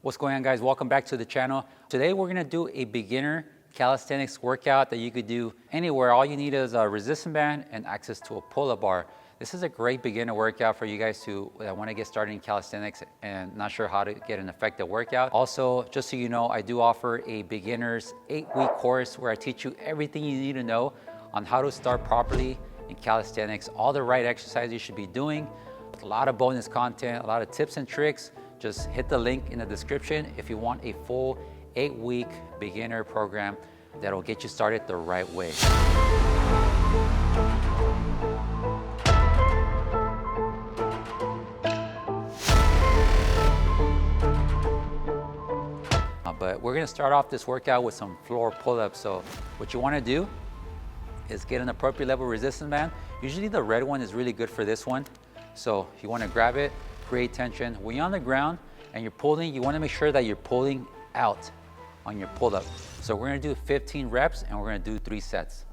What's going on, guys? Welcome back to the channel. Today we're gonna do a beginner calisthenics workout that you could do anywhere. All you need is a resistance band and access to a pull-up bar. This is a great beginner workout for you guys that want to get started in calisthenics and not sure how to get an effective workout. Also, just so you know, I do offer a beginner's 8-week course where I teach you everything you need to know on how to start properly in calisthenics, all the right exercises you should be doing, a lot of bonus content, a lot of tips and tricks. Just hit the link in the description if you want a full 8-week beginner program that'll get you started the right way. But we're gonna start off this workout with some floor pull-ups. So what you wanna do is get an appropriate level resistance band. Usually the red one is really good for this one. So you wanna grab it, create tension. When you're on the ground and you're pulling, you wanna make sure that you're pulling out on your pull-up. So we're gonna do 15 reps and we're gonna do 3 sets.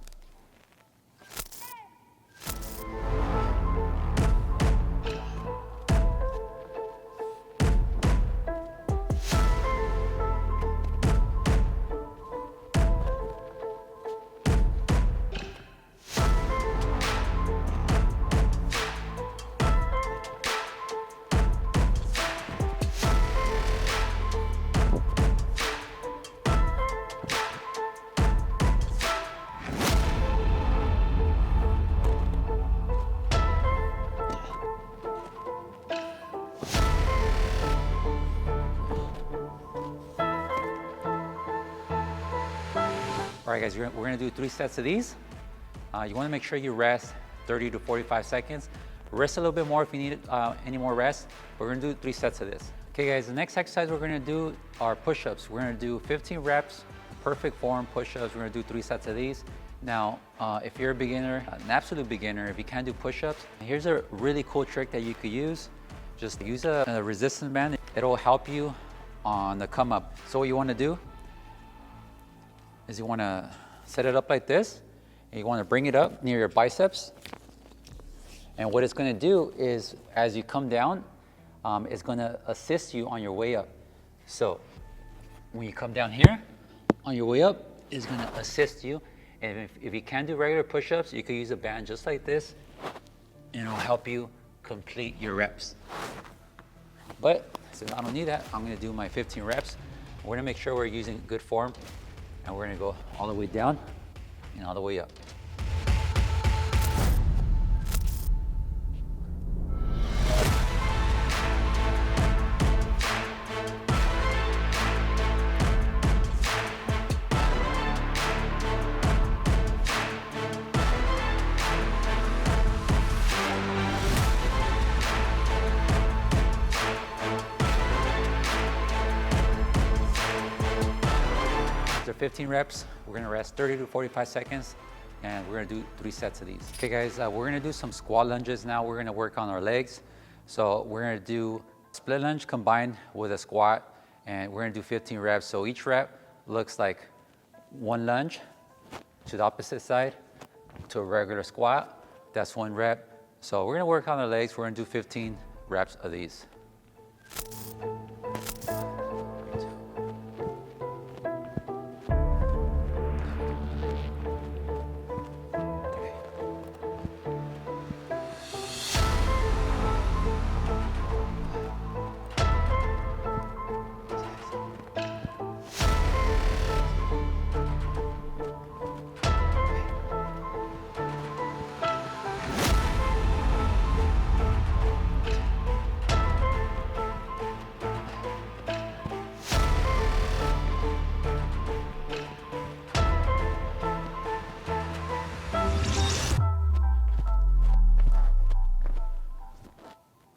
All right, guys, we're gonna do 3 sets of these. You wanna make sure you rest 30 to 45 seconds. Rest a little bit more if you need any more rest. We're gonna do 3 sets of this. Okay, guys, the next exercise we're gonna do are push-ups. We're gonna do 15 reps, perfect form push-ups. We're gonna do 3 sets of these. Now, if you're a beginner, an absolute beginner, if you can't do push-ups, here's a really cool trick that you could use. Just use a resistance band. It'll help you on the come up. So what you wanna do is you want to set it up like this, and you want to bring it up near your biceps. And what it's going to do is, as you come down, it's going to assist you on your way up. So when you come down here, on your way up, it's going to assist you. And if you can't do regular push-ups, you could use a band just like this, and it'll help you complete your reps. But since I don't need that, I'm going to do my 15 reps. We're going to make sure we're using good form. And we're gonna go all the way down and all the way up. After 15 reps, we're gonna rest 30 to 45 seconds, and we're gonna do 3 sets of these. Okay, guys, we're gonna do some squat lunges now. We're gonna work on our legs. So we're gonna do split lunge combined with a squat, and we're gonna do 15 reps. So each rep looks like 1 lunge to the opposite side to a regular squat. That's 1 rep. So we're gonna work on our legs. We're gonna do 15 reps of these.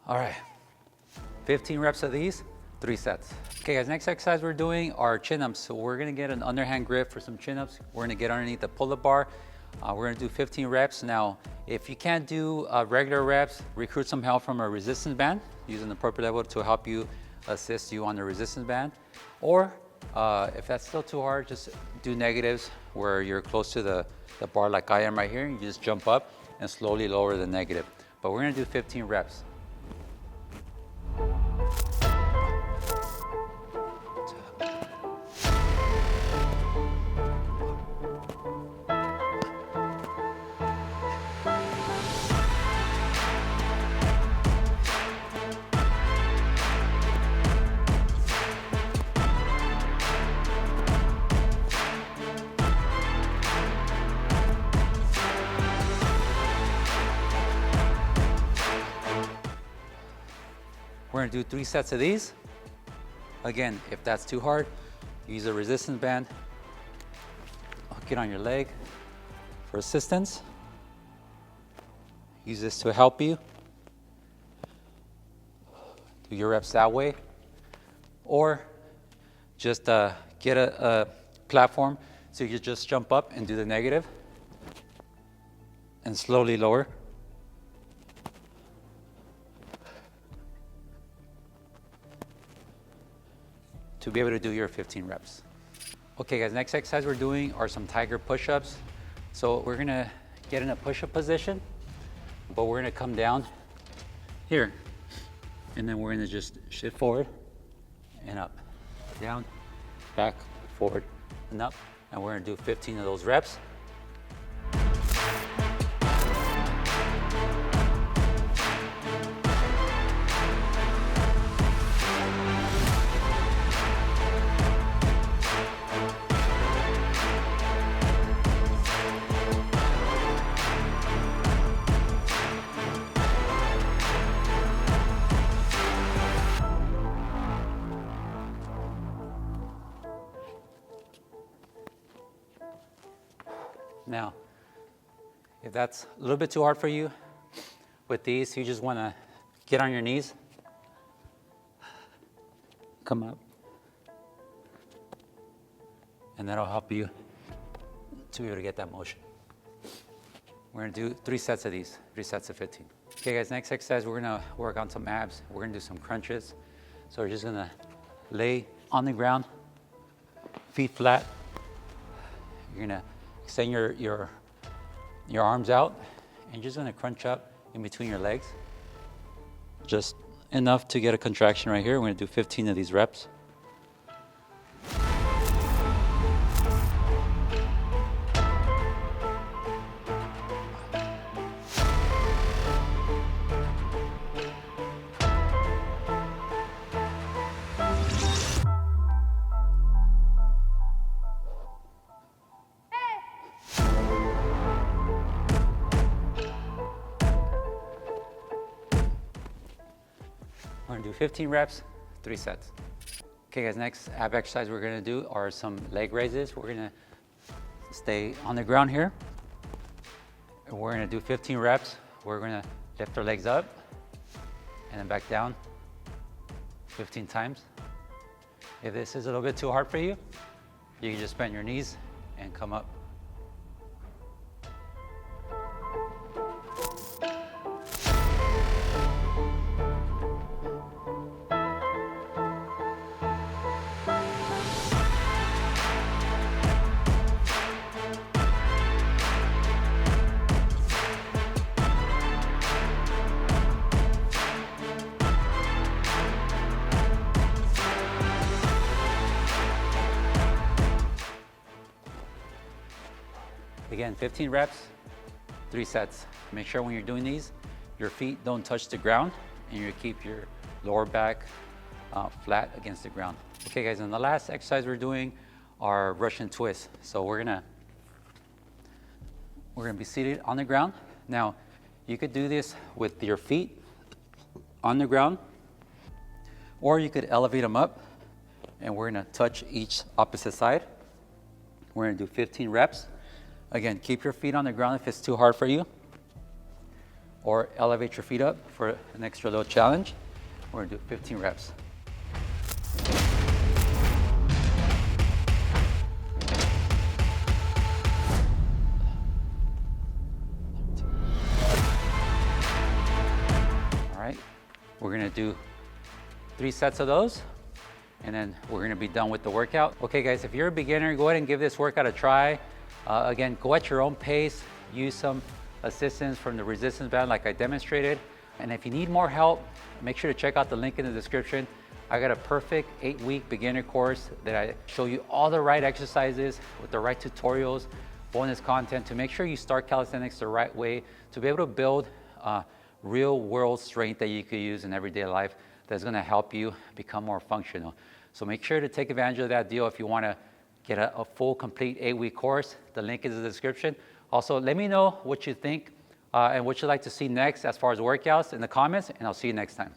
All right, 15 reps of these, 3 sets. Okay, guys, next exercise we're doing are chin-ups. So we're gonna get an underhand grip for some chin-ups. We're gonna get underneath the pull-up bar. We're gonna do 15 reps. Now, if you can't do regular reps, recruit some help from a resistance band. Use an appropriate level to help you assist you on the resistance band. Or if that's still too hard, just do negatives where you're close to the bar like I am right here. You just jump up and slowly lower the negative. But we're gonna do 15 reps. We're gonna do 3 sets of these. Again, if that's too hard, use a resistance band. Hook it on your leg for assistance. Use this to help you. Do your reps that way. Or just get a platform so you just jump up and do the negative and slowly lower. To be able to do your 15 reps. Okay guys, next exercise we're doing are some tiger push-ups. So we're gonna get in a push-up position, but we're gonna come down here. And then we're gonna just shift forward and up. Down, back, forward, and up. And we're gonna do 15 of those reps. Now, if that's a little bit too hard for you, with these, you just wanna get on your knees, come up, and that'll help you to be able to get that motion. We're gonna do 3 sets of these, 3 sets of 15. Okay guys, next exercise, we're gonna work on some abs. We're gonna do some crunches. So we're just gonna lay on the ground, feet flat. You're gonna extend your arms out, and you're just gonna crunch up in between your legs. Just enough to get a contraction right here. We're gonna do 15 of these reps. We're gonna do 15 reps, 3 sets. Okay guys, next ab exercise we're gonna do are some leg raises. We're gonna stay on the ground here. And we're gonna do 15 reps. We're gonna lift our legs up and then back down 15 times. If this is a little bit too hard for you, you can just bend your knees and come up. Again, 15 reps, 3 sets. Make sure when you're doing these, your feet don't touch the ground and you keep your lower back flat against the ground. Okay guys, and the last exercise we're doing are Russian twists. So we're gonna be seated on the ground. Now, you could do this with your feet on the ground, or you could elevate them up, and we're gonna touch each opposite side. We're gonna do 15 reps. Again, keep your feet on the ground if it's too hard for you, or elevate your feet up for an extra little challenge. We're gonna do 15 reps. All right, we're gonna do 3 sets of those, and then we're gonna be done with the workout. Okay guys, if you're a beginner, go ahead and give this workout a try. Again, go at your own pace, use some assistance from the resistance band like I demonstrated. And if you need more help, make sure to check out the link in the description. I got a perfect 8-week beginner course that I show you all the right exercises with the right tutorials, bonus content to make sure you start calisthenics the right way, to be able to build real world strength that you could use in everyday life that's gonna help you become more functional. So make sure to take advantage of that deal if you wanna get a full, complete 8-week course. The link is in the description. Also, let me know what you think and what you'd like to see next as far as workouts in the comments, and I'll see you next time.